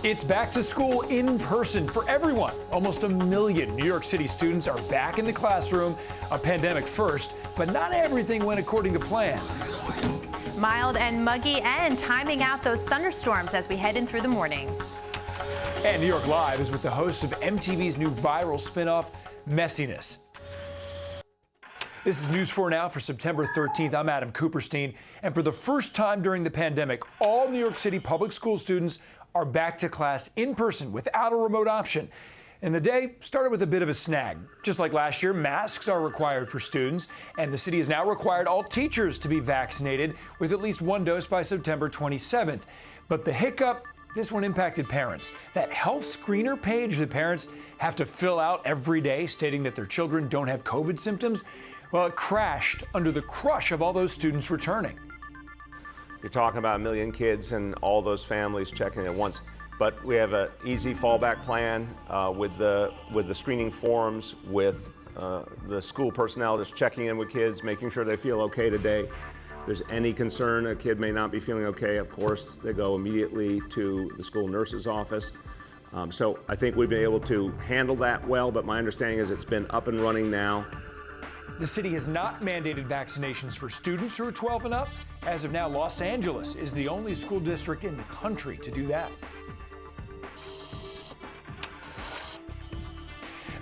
It's back to school in person for everyone. Almost 1 million New York City students are back in the classroom, a pandemic first, but not everything went according to plan. Mild and muggy and timing out those thunderstorms as we head in through the morning. And New York Live is with the hosts of MTV's new viral spinoff, Messiness. This is News 4 Now for September 13th. I'm Adam Cooperstein. And for the first time during the pandemic, all New York City public school students are back to class in person without a remote option. And the day started with a bit of a snag. Just like last year, masks are required for students, and the city has now required all teachers to be vaccinated with at least one dose by September 27th. But the hiccup, this one impacted parents. That health screener page that parents have to fill out every day stating that their children don't have COVID symptoms, well, it crashed under the crush of all those students returning. You're talking about 1 million kids and all those families checking at once. But we have an easy fallback plan with the screening forms, with the school personnel just checking in with kids, making sure they feel okay today. If there's any concern a kid may not be feeling okay, of course, they go immediately to the school nurse's office. So I think we've been able to handle that well, but my understanding is it's been up and running now. The city has not mandated vaccinations for students who are 12 and up. As of now, Los Angeles is the only school district in the country to do that.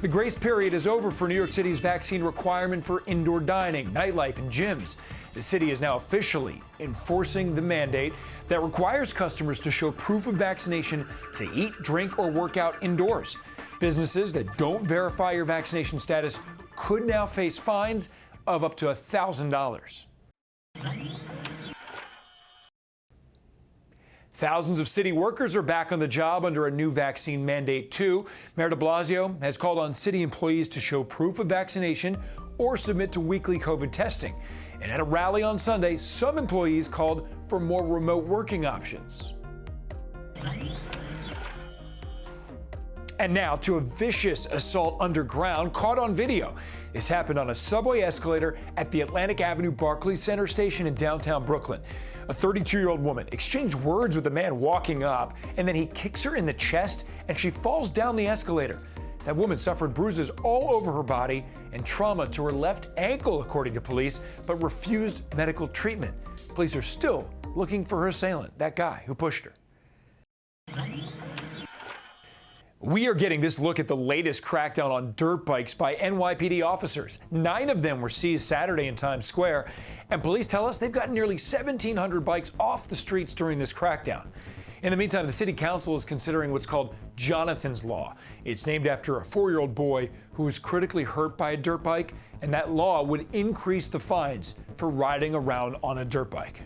The grace period is over for New York City's vaccine requirement for indoor dining, nightlife, and gyms. The city is now officially enforcing the mandate that requires customers to show proof of vaccination to eat, drink, or work out indoors. Businesses that don't verify your vaccination status could now face fines of up to $1,000. Thousands of city workers are back on the job under a new vaccine mandate, too. Mayor de Blasio has called on city employees to show proof of vaccination or submit to weekly COVID testing. And at a rally on Sunday, some employees called for more remote working options. And now to a vicious assault underground caught on video. This happened on a subway escalator at the Atlantic Avenue Barclays Center station in downtown Brooklyn. A 32-year-old woman exchanged words with a man walking up, and then he kicks her in the chest and she falls down the escalator. That woman suffered bruises all over her body and trauma to her left ankle, according to police, but refused medical treatment. Police are still looking for her assailant, that guy who pushed her. We are getting this look at the latest crackdown on dirt bikes by NYPD officers. 9 of them were seized Saturday in Times Square, and police tell us they've gotten nearly 1,700 bikes off the streets during this crackdown. In the meantime, the city council is considering what's called Jonathan's Law. It's named after a 4-year-old boy who was critically hurt by a dirt bike, and that law would increase the fines for riding around on a dirt bike.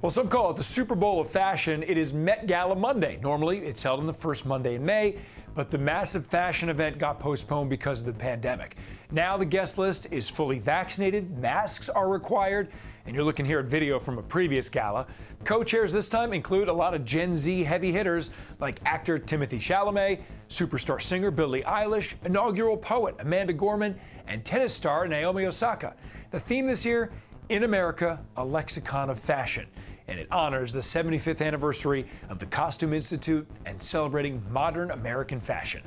Well, some call it the Super Bowl of fashion. It is Met Gala Monday. Normally, it's held on the first Monday in May, but the massive fashion event got postponed because of the pandemic. Now the guest list is fully vaccinated, masks are required, and you're looking here at video from a previous gala. Co-chairs this time include a lot of Gen Z heavy hitters like actor Timothée Chalamet, superstar singer Billie Eilish, inaugural poet Amanda Gorman, and tennis star Naomi Osaka. The theme this year, In America, a Lexicon of Fashion. And it honors the 75th anniversary of the Costume Institute and celebrating modern American fashion.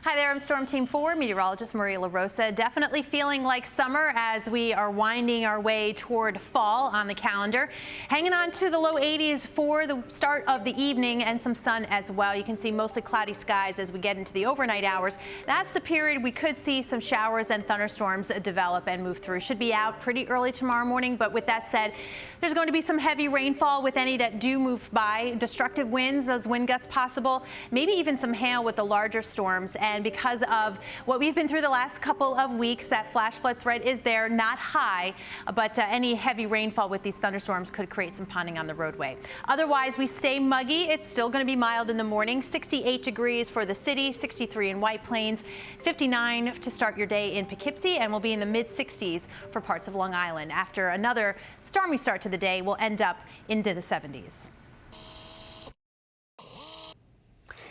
Hi there, I'm Storm Team 4 meteorologist Maria LaRosa. Definitely feeling like summer as we are winding our way toward fall on the calendar. Hanging on to the low 80s for the start of the evening and some sun as well. You can see mostly cloudy skies as we get into the overnight hours. That's the period we could see some showers and thunderstorms develop and move through. Should be out pretty early tomorrow morning, but with that said, there's going to be some heavy rainfall with any that do move by. Destructive winds, those wind gusts possible, maybe even some hail with the larger storms. And because of what we've been through the last couple of weeks, that flash flood threat is there, not high, but any heavy rainfall with these thunderstorms could create some ponding on the roadway. Otherwise, we stay muggy. It's still going to be mild in the morning. 68 degrees for the city, 63 in White Plains, 59 to start your day in Poughkeepsie, and we'll be in the mid-60s for parts of Long Island. After another stormy start to the day, we'll end up into the 70s.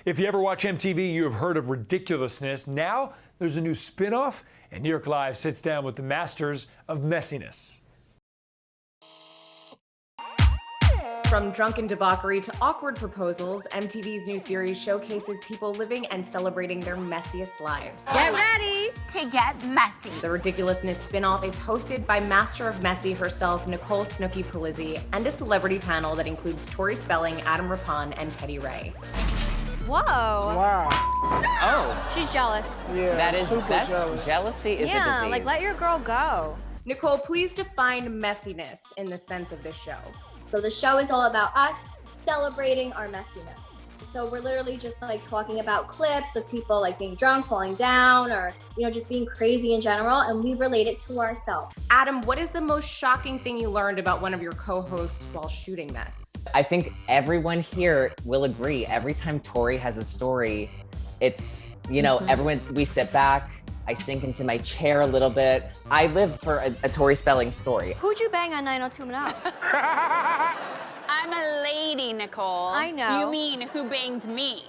If you ever watch MTV, you have heard of ridiculousness. Now there's a new spin-off, and New York Live sits down with the masters of messiness. From drunken debauchery to awkward proposals, MTV's new series showcases people living and celebrating their messiest lives. Get ready to get messy. The Ridiculousness spinoff is hosted by Master of Messy herself, Nicole Snooki Polizzi, and a celebrity panel that includes Tori Spelling, Adam Rippon, and Teddy Ray. Whoa. Wow. Oh. She's jealous. Yeah, That's jealous. jealousy is a Yeah, disease. like let your girl go. Nicole, please define messiness in the sense of this show. So the show is all about us celebrating our messiness. So we're literally just like talking about clips of people like being drunk, falling down, or, you know, just being crazy in general. And we relate it to ourselves. Adam, what is the most shocking thing you learned about one of your co-hosts while shooting this? I think everyone here will agree. Every time Tori has a story, it's, you know, we sit back, I sink into my chair a little bit. I live for a Tori Spelling story. Who'd you bang on 90210? I'm a lady, Nicole. I know. You mean who banged me?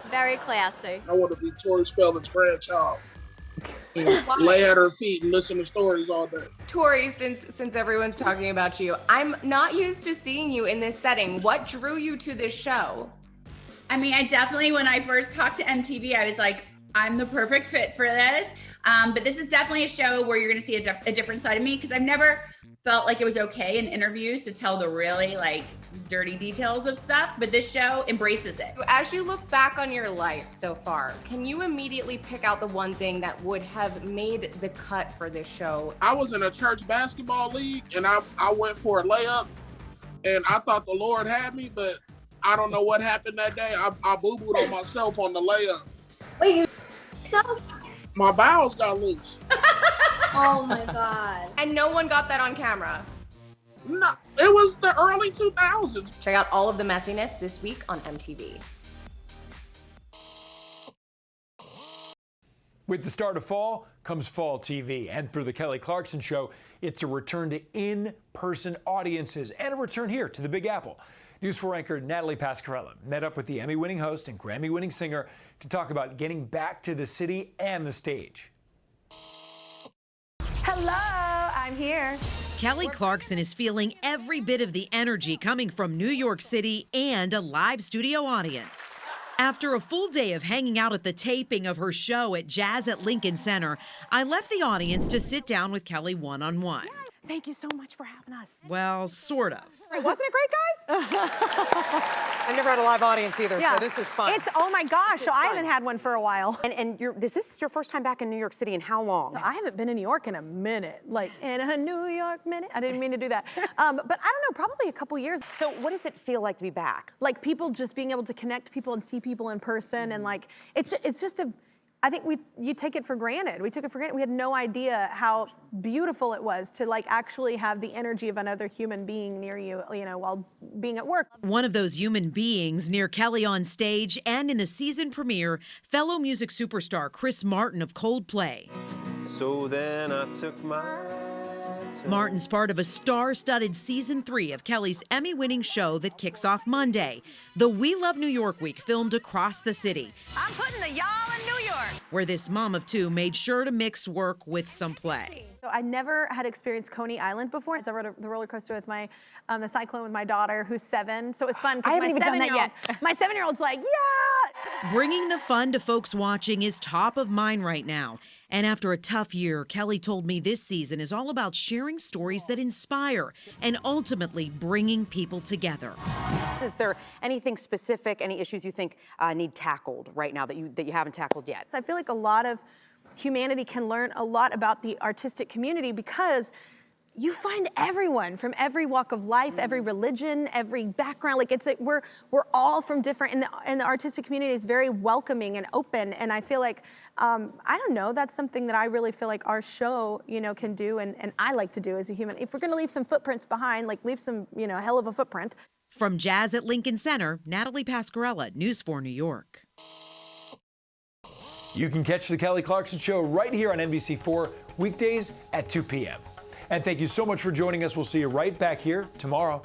Very classy. I want to be Tori Spelling's grandchild. And lay at her feet and listen to stories all day. Tori, since everyone's talking about you, I'm not used to seeing you in this setting. What drew you to this show? I mean, I definitely, when I first talked to MTV, I was like, I'm the perfect fit for this. But this is definitely a show where you're going to see a different side of me, because I've never felt like it was okay in interviews to tell the really like dirty details of stuff, but this show embraces it. As you look back on your life so far, can you immediately pick out the one thing that would have made the cut for this show? I was in a church basketball league and I went for a layup and I thought the Lord had me, but I don't know what happened that day. I boo-booed on myself on the layup. Wait, you so? My bowels got loose. Oh my God. And no one got that on camera. No, it was the early 2000s. Check out all of the messiness this week on MTV. With the start of fall comes fall TV. And for the Kelly Clarkson Show, it's a return to in-person audiences and a return here to the Big Apple. News 4 anchor Natalie Pasquarella met up with the Emmy-winning host and Grammy-winning singer to talk about getting back to the city and the stage. Hello, I'm here. Kelly Clarkson is feeling every bit of the energy coming from New York City and a live studio audience. After a full day of hanging out at the taping of her show at Jazz at Lincoln Center, I left the audience to sit down with Kelly one-on-one. Thank you so much for having us. Well, sort of. Wasn't it great, guys? I've never had a live audience either, so this is fun. It's, oh my gosh, so I haven't had one for a while. And this is your first time back in New York City in how long? So I haven't been in New York in a minute, like in a New York minute. I didn't mean to do that. But I don't know, probably a couple years. So what does it feel like to be back? Like people just being able to connect people and see people in person and like, it's just a, I think you take it for granted. We took it for granted. We had no idea how beautiful it was to like actually have the energy of another human being near you, you know, while being at work. One of those human beings near Kelly on stage and in the season premiere, fellow music superstar Chris Martin of Coldplay. So then I took my Martin's part of a star-studded season 3 of Kelly's Emmy-winning show that kicks off Monday. The We Love New York week filmed across the city. I'm putting the y'all in New York. Where this mom of 2 made sure to mix work with some play. So I never had experienced Coney Island before. I rode the roller coaster with my, the Cyclone with my daughter, who's 7. So it was fun. I haven't even done that yet. My 7-year-old's like, yeah! Bringing the fun to folks watching is top of mind right now. And after a tough year, Kelly told me this season is all about sharing stories that inspire and ultimately bringing people together. Is there anything specific, any issues you think need tackled right now that you haven't tackled yet? So I feel like a lot of humanity can learn a lot about the artistic community because you find everyone from every walk of life, every religion, every background. Like we're all from different, and the artistic community is very welcoming and open. And I feel like, I don't know, that's something that I really feel like our show, you know, can do, and I like to do as a human. If we're gonna leave some footprints behind, like leave some, you know, hell of a footprint. From Jazz at Lincoln Center, Natalie Pasquarella, News 4 New York. You can catch the Kelly Clarkson Show right here on NBC4 weekdays at 2 p.m. And thank you so much for joining us. We'll see you right back here tomorrow.